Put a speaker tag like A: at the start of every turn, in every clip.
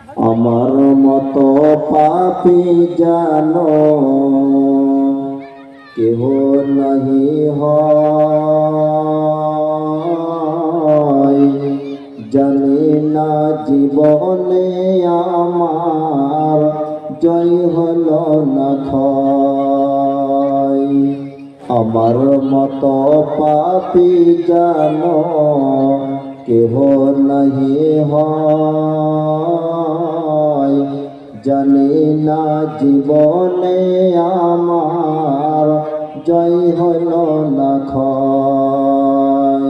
A: আমার মতো পাপী জানো কেহ নাহি হয়, জানি না জীবনে আমার জয় হলো না ক্ষয়। আমার মতো পাপী জানো কেহ নাহি হয়, জানি না জীবনে আমার জয় হলো না ক্ষয়।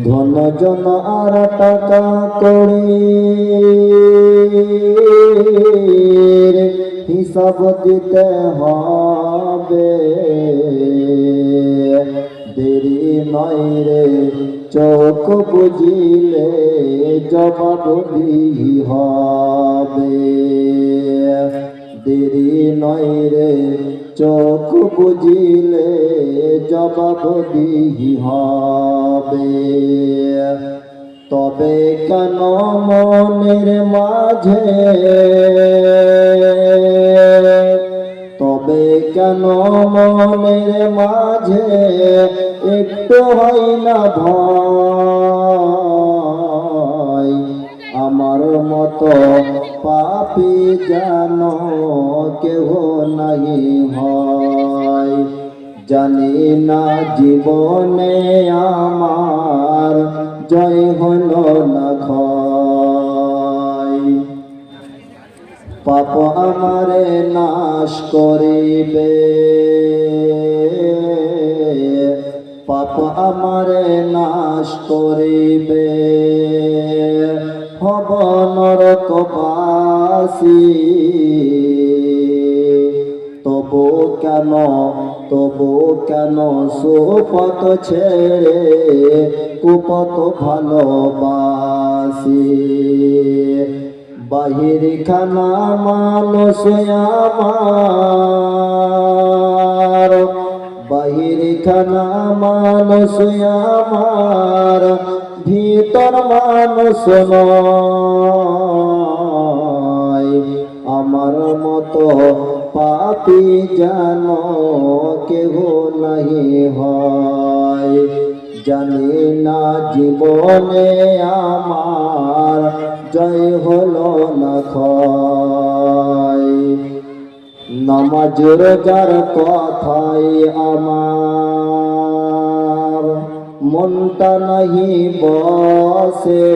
A: ধন জন আর টাকা কড়ি হিসাব দিতে হবে, দেরি নয় রে চোখ বুঝিলে জবাব দিই হবে। দেরি নয় রে চোখ বুঝিলে জবাব দিই হবে। তবে কেন মনের মাঝে, তবে কেন মনের মাঝে একটু হয় না ভয়। আমার মতো পাপী জানো কেহ নাহি হয়, জানি না জীবনে আমার জয় হলো না ক্ষয়। পাপ আমারে নাশ করিবে, পাপ আমারে নাশ করিবে, হব নরকবাসী। তবু কেন, তবু কেন সুপথ ছেড়ে কুপথ ভালোবাসি। বাহির খানা মানুষ আমার, বাহির খানা মানুষ আমার, ভিতর মানুষ নয়। আমার মতো পাপী জানো কেহ নাহি হয়, জানি না জীবনে আমার জয় হলো না ক্ষয়। নামাজ রোজার কথাই আমার মনটা নাহি বসে,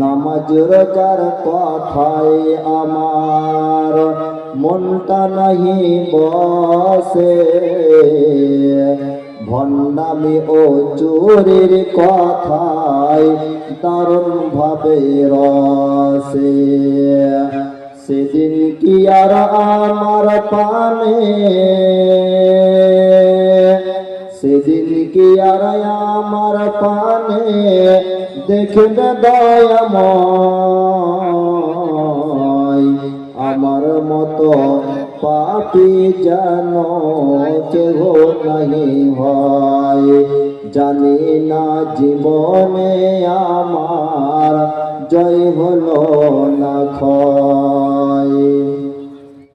A: নামাজ রোজার কথাই আমার মনটা নাহি বসে। ভণ্ডামি ও চুরির কথাই দারুণ ভাবে রসে। সেদিন কি আর আমার পানে, সেদিন কি আর আমার পানে দেখবে দয়াময়। আমার মতো পাপী জানো কেহ নাহি হয়, জানি না জীবনে আমার জয় হলো না ক্ষয়।